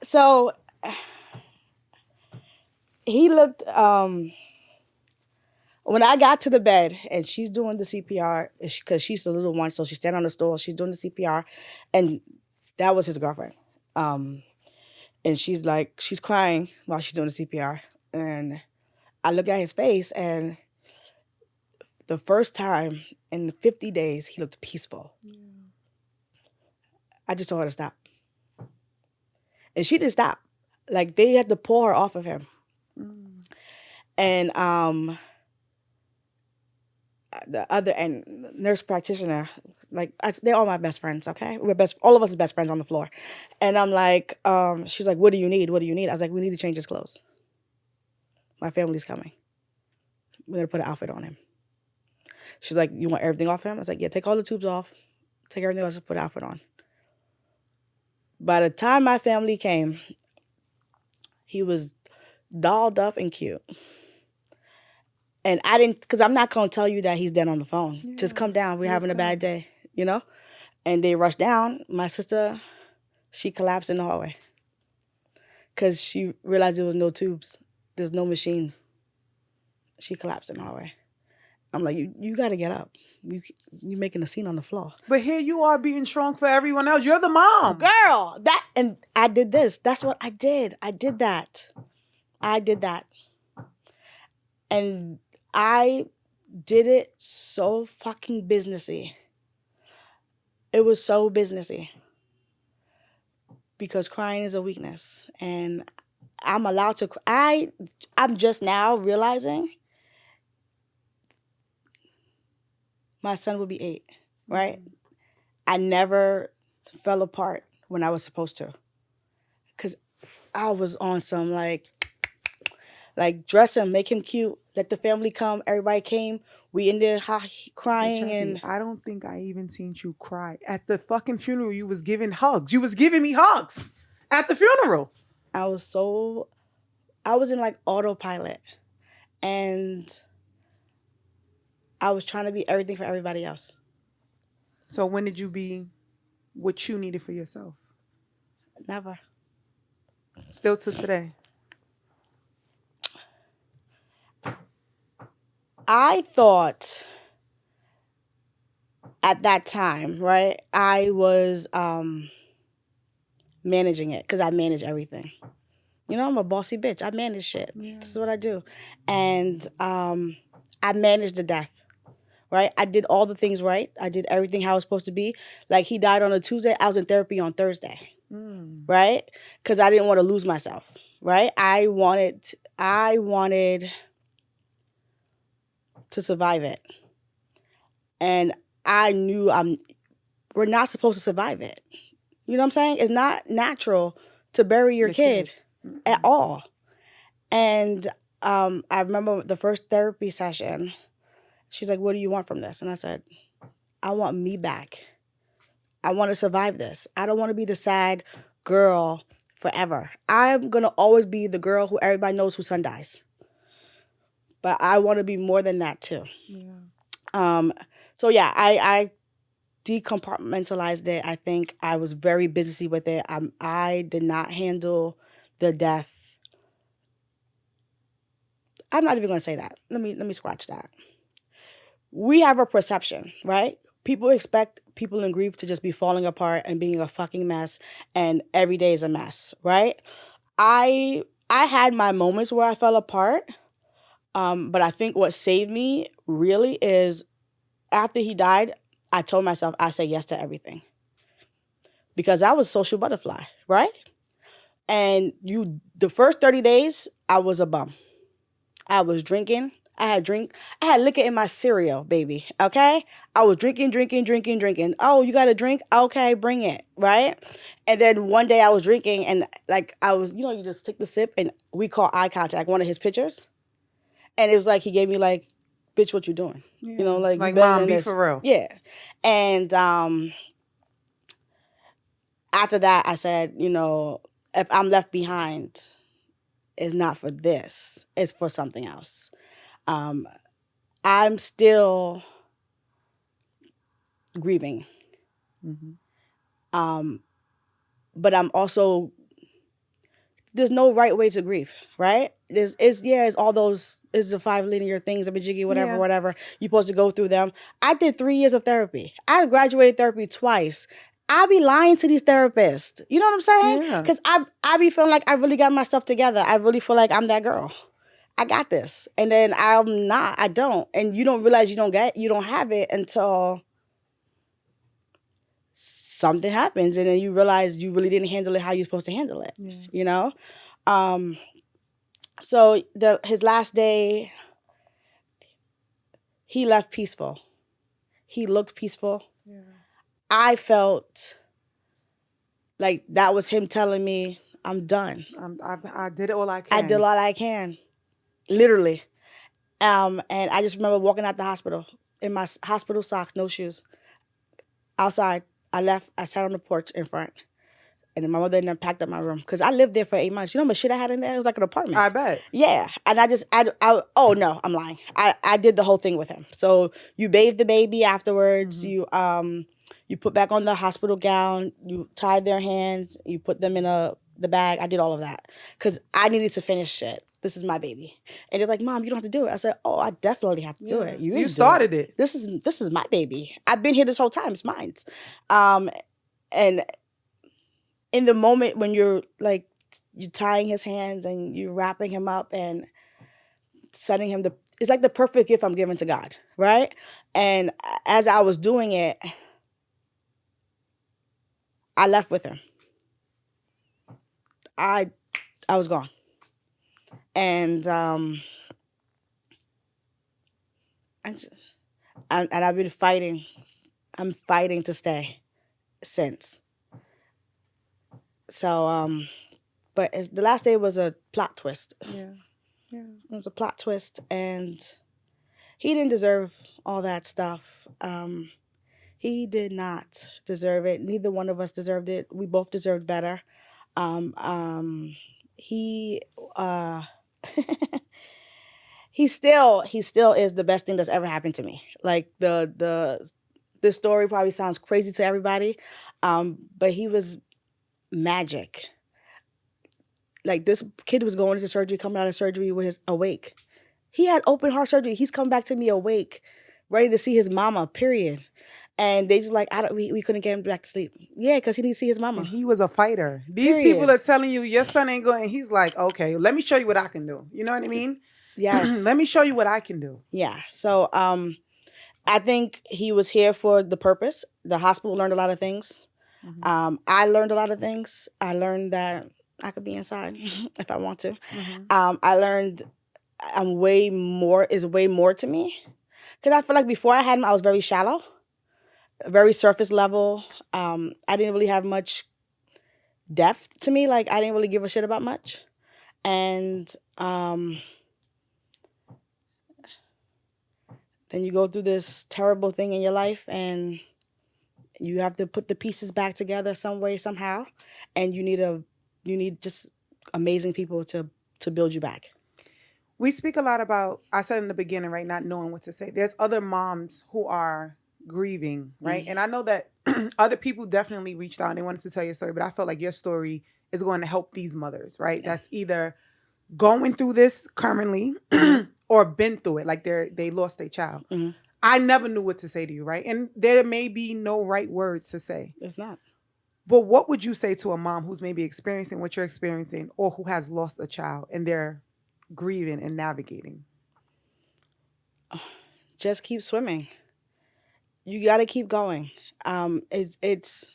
So he looked, when I got to the bed and she's doing the CPR, because she's the little one, so she's standing on the stool, she's doing the CPR, and that was his girlfriend. And she's crying while she's doing the CPR. And I look at his face, and the first time in 50 days, he looked peaceful. Yeah. I just told her to stop. And she didn't stop. Like, they had to pull her off of him. Mm. And the other nurse practitioner, like, they're all my best friends, okay? All of us are best friends on the floor. And I'm like, she's like, what do you need? What do you need? I was like, we need to change his clothes. My family's coming. We're going to put an outfit on him. She's like, you want everything off him? I was like, yeah, take all the tubes off. Take everything else, just put an outfit on. By the time my family came, he was dolled up and cute. And I didn't, because I'm not going to tell you that he's dead on the phone. Yeah. Just come down. We're having a bad day, And they rushed down. My sister, she collapsed in the hallway. because she realized there was no tubes. There's no machine. She collapsed in the hallway. I'm like, you got to get up. You making a scene on the floor.
But here you are being strong for everyone else. You're the mom.
Girl, and I did this. That's what I did. I did that. And I did it so fucking businessy. It was so businessy. Because crying is a weakness. And I'm allowed to cry. I'm just now realizing my son will be 8, right? I never fell apart when I was supposed to. Because I was on some like dress him, make him cute, let the family come. Everybody came. We in there crying.
Chappy,
and
I don't think I even seen you cry. At the fucking funeral, you was giving hugs. You was giving me hugs at the funeral.
I was in like autopilot. And I was trying to be everything for everybody else.
So when did you be what you needed for yourself?
Never.
Still to today.
I thought at that time, right, I was managing it because I manage everything. You know, I'm a bossy bitch. I manage shit. Yeah. This is what I do. And I managed the death, right? I did all the things right. I did everything how it was supposed to be. Like, he died on a Tuesday. I was in therapy on Thursday, right? Because I didn't want to lose myself, right? I wanted to survive it. And I knew we're not supposed to survive it. You know what I'm saying? It's not natural to bury your kid at all. And I remember the first therapy session, she's like, what do you want from this? And I said, I want me back. I want to survive this. I don't want to be the sad girl forever. I'm going to always be the girl who everybody knows whose son dies. But I want to be more than that too. Yeah. So yeah, I decompartmentalized it. I think I was very busy with it. I did not handle the death. I'm not even going to say that. Let me scratch that. We have a perception, right? People expect people in grief to just be falling apart and being a fucking mess, and every day is a mess, right? I had my moments where I fell apart, but I think what saved me really is after he died, I told myself I say yes to everything. Because I was social butterfly, right? And the first 30 days, I was a bum. I was drinking. I had liquor in my cereal, baby, okay? I was drinking. Oh, you got a drink? Okay, bring it, right? And then one day I was drinking and like I was, you just take the sip and we call eye contact, one of his pictures. And it was like he gave me like, bitch, what you doing?
Yeah.
Like
Mom, be for real.
Yeah. And after that, I said, if I'm left behind, it's not for this. It's for something else. I'm still grieving. Mm-hmm. But I'm also, there's no right way to grieve, right? It's all those, it's the 5 linear things, a majiggy, whatever. You're supposed to go through them. I did 3 years of therapy. I graduated therapy twice. I be lying to these therapists. You know what I'm saying? Because I be feeling like I really got my stuff together. I really feel like I'm that girl. I got this. And then I'm not. I don't. And you don't realize you don't have it until something happens. And then you realize you really didn't handle it how you're supposed to handle it. Yeah. So his last day, he left peaceful. He looked peaceful. Yeah. I felt like that was him telling me, I'm done.
I did all I can.
I did all I can. Literally. And I just remember walking out the hospital in my hospital socks, no shoes. Outside. I left. I sat on the porch in front. And then my mother then packed up my room. Because I lived there for 8 months. You know how much shit I had in there? It was like an apartment.
I bet.
Yeah. And oh no, I'm lying. I did the whole thing with him. So you bathe the baby afterwards. Mm-hmm. You put back on the hospital gown. You tie their hands. You put them in a the bag. I did all of that because I needed to finish it. This is my baby. And they're like, Mom, you don't have to do it. I said, oh, I definitely have to do it.
You started it.
This is my baby. I've been here this whole time. It's mine. And in the moment when you're like, you're tying his hands and you're wrapping him up and sending him it's like the perfect gift I'm giving to God, right? And as I was doing it, I left with him. I was gone. And I've been fighting. I'm fighting to stay since. So but the last day was a plot twist.
Yeah.
It was a plot twist, and he didn't deserve all that stuff. He did not deserve it. Neither one of us deserved it. We both deserved better. He he still is the best thing that's ever happened to me. Like this story probably sounds crazy to everybody, but he was magic. Like, this kid was going into surgery, coming out of surgery with his awake. He had open heart surgery. He's come back to me awake, ready to see his mama, period. And they just like, we couldn't get him back to sleep. Yeah, because he didn't see his mama.
And he was a fighter. These people are telling you your son ain't going. And he's like, okay, let me show you what I can do. You know what I mean?
Yes.
Let me show you what I can do.
Yeah. So I think he was here for the purpose. The hospital learned a lot of things. Mm-hmm. I learned a lot of things. I learned that I could be inside if I want to. Mm-hmm. I learned way more to me. Because I feel like before I had him, I was very shallow, very surface level. I didn't really have much depth to me. Like, I didn't really give a shit about much. And then you go through this terrible thing in your life, and you have to put the pieces back together some way, somehow. And you need just amazing people to build you back.
We speak a lot about, I said in the beginning, right, not knowing what to say. There's other moms who are grieving, right? Mm-hmm. And I know that other people definitely reached out and they wanted to tell your story, but I felt like your story is going to help these mothers, right? Yeah. That's either going through this currently or been through it, like they lost their child. Mm-hmm. I never knew what to say to you, right? And there may be no right words to say.
There's not.
But what would you say to a mom who's maybe experiencing what you're experiencing, or who has lost a child and they're grieving and navigating?
Just keep swimming. You got to keep going. It's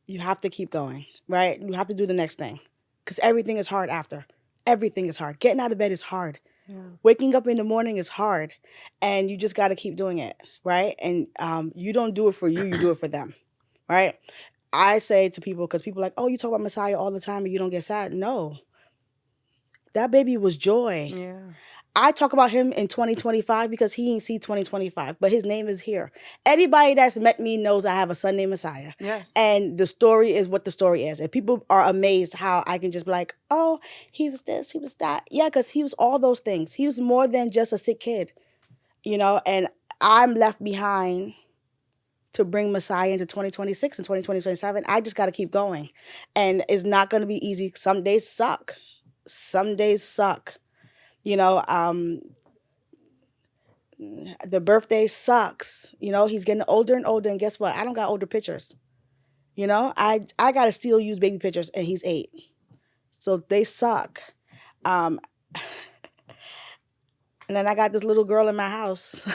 you have to keep going, right? You have to do the next thing, because everything is hard after. Everything is hard. Getting out of bed is hard. Yeah. Waking up in the morning is hard, and you just got to keep doing it, right? And you don't do it for you do it for them, right? I say to people, because people are like, oh, you talk about Messiah all the time and you don't get sad. No. That baby was joy. Yeah. I talk about him in 2025 because he ain't see 2025, but his name is here. Anybody that's met me knows I have a son named Messiah.
Yes.
And the story is what the story is. And people are amazed how I can just be like, oh, he was this, he was that. Yeah, because he was all those things. He was more than just a sick kid, and I'm left behind to bring Messiah into 2026 and 2027. I just got to keep going. And it's not going to be easy. Some days suck. The birthday sucks. He's getting older and older, and guess what? I don't got older pictures. I got to still use baby pictures, and he's 8. So they suck. And then I got this little girl in my house.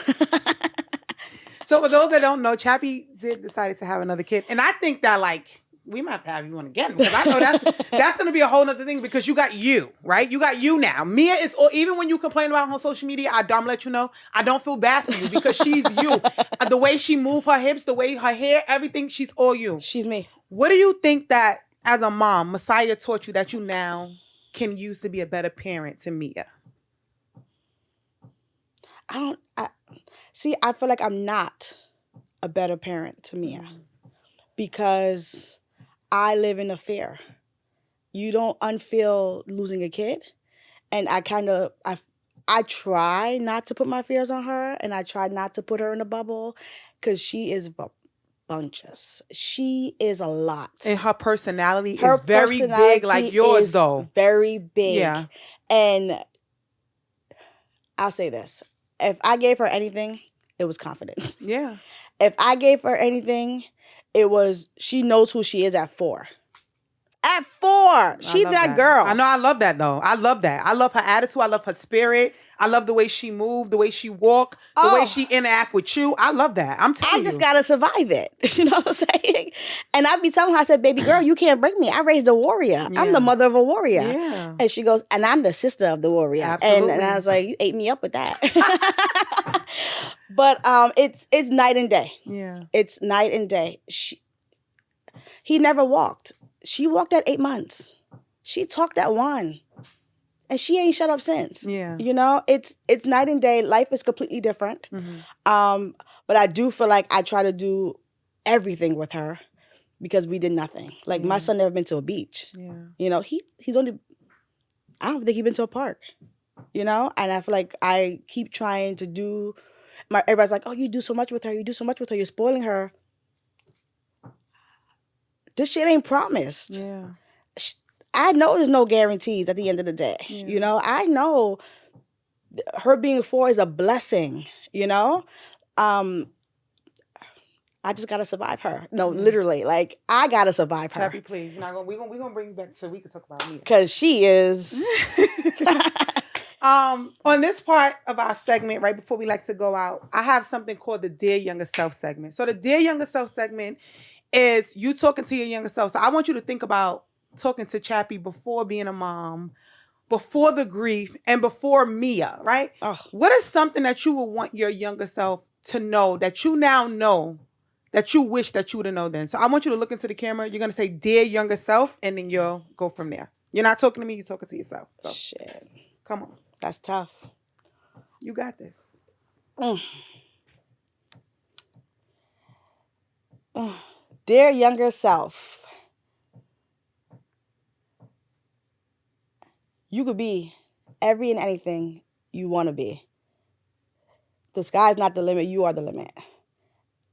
So for those that don't know, Chappy decided to have another kid. And I think that, like, we might have to have you on again, because I know that's going to be a whole nother thing, because you got you, right? You got you now. Mia is, even when you complain about her on social media, I'm let you know, I don't feel bad for you, because she's you. The way she move her hips, the way her hair, everything, she's all you.
She's me.
What do you think that, as a mom, Messiah taught you that you now can use to be a better parent to Mia?
I feel like I'm not a better parent to Mia, because I live in a fear. You don't unfeel losing a kid. And I try not to put my fears on her, and I try not to put her in a bubble, because she is bunches. She is a lot.
And her personality is very big, like yours, though.
Very big.
Yeah.
And I'll say this. If I gave her anything, it was confidence.
Yeah.
If I gave her anything, it was she knows who she is at 4. At 4. She's that girl.
I know. I love that, though. I love that. I love her attitude. I love her spirit. I love the way she moved, the way she walk, the way she interact with you. I love that. I'm telling you.
I just got to survive it. You know what I'm saying? And I be telling her, I said, baby girl, you can't break me. I raised a warrior. Yeah. I'm the mother of a warrior. Yeah. And she goes, and I'm the sister of the warrior.
Absolutely.
And I was like, you ate me up with that. But it's night and day.
Yeah.
It's night and day. He never walked. She walked at 8 months. She talked at 1. And she ain't shut up since.
Yeah.
You know, it's night and day. Life is completely different. Mm-hmm. But I do feel like I try to do everything with her because we did nothing. Like my son never been to a beach. Yeah. You know, he's only, I don't think he's been to a park. You know? And I feel like I keep trying to do, everybody's like, oh, you do so much with her. You do so much with her. You're spoiling her. This shit ain't promised. Yeah. I know there's no guarantees at the end of the day. Yeah. You know, I know her being 4 is a blessing, you know? I just got to survive her. No, literally. Like, I got to survive her.
Chappy, please. We're gonna bring you back so we can talk about me.
Because she is...
On this part of our segment, right before we like to go out, I have something called the Dear Younger Self segment. So the Dear Younger Self segment is you talking to your younger self. So I want you to think about talking to Chappy before being a mom, before the grief, and before Mia, right? Oh. What is something that you would want your younger self to know that you now know that you wish that you would have known then? So I want you to look into the camera. You're going to say, Dear Younger Self, and then you'll go from there. You're not talking to me. You're talking to yourself. So
shit.
Come on.
That's tough.
You got this.
Dear Younger Self, you could be every and anything you want to be. The sky's not the limit. You are the limit.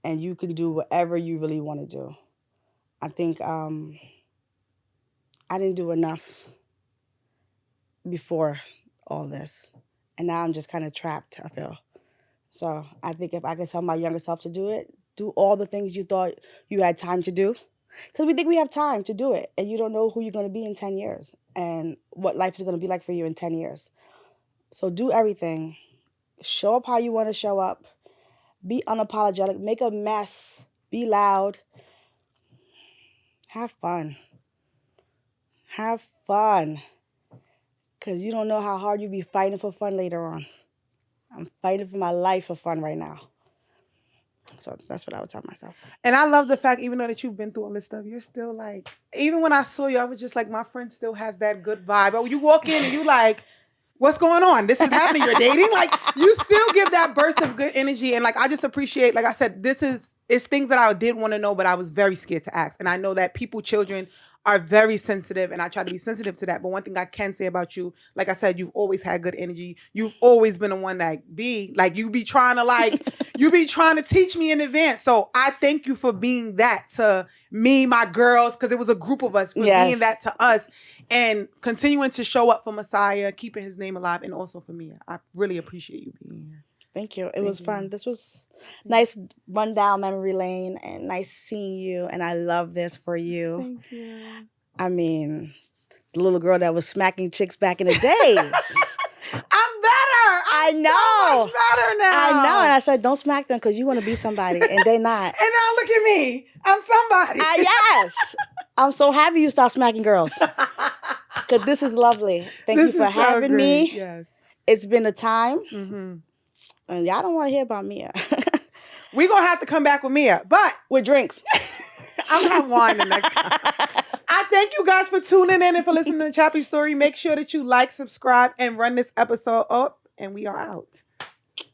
And you can do whatever you really want to do. I think I didn't do enough before all this. And now I'm just kind of trapped, I feel. So I think if I could tell my younger self to do it, do all the things you thought you had time to do. Because we think we have time to do it. And you don't know who you're going to be in 10 years. And what life is going to be like for you in 10 years. So do everything. Show up how you want to show up. Be unapologetic. Make a mess. Be loud. Have fun. Have fun. Because you don't know how hard you'll be fighting for fun later on. I'm fighting for my life for fun right now. So that's what I would tell myself.
And I love the fact, even though that you've been through all this stuff, you're still like, even when I saw you, I was just like, my friend still has that good vibe. But when you walk in and you like, what's going on? This is happening. You're dating. Like, you still give that burst of good energy. And like, I just appreciate, like I said, it's things that I did want to know, but I was very scared to ask. And I know that children are very sensitive, and I try to be sensitive to that. But one thing I can say about you, like I said, you've always had good energy. You've always been the one that you be trying to teach me in advance. So I thank you for being that to me, my girls, because it was a group of us, for being that to us and continuing to show up for Messiah, keeping his name alive, and also for me. I really appreciate you being here.
Thank you. It was fun. This was nice run down memory lane and nice seeing you. And I love this for you.
Thank you.
I mean, the little girl that was smacking chicks back in the days.
I'm better.
I know.
So much better now.
I know. And I said, don't smack them because you want to be somebody. And they're not.
And now look at me. I'm somebody.
Yes. I'm so happy you stopped smacking girls. Because this is lovely. Thank you for having me.
Yes.
It's been a time. Mm-hmm. And y'all don't want to hear about Mia.
We're going to have to come back with Mia, but
with drinks.
I'm not whining next time. I thank you guys for tuning in and for listening to Chappy's story. Make sure that you like, subscribe, and run this episode up. And we are out.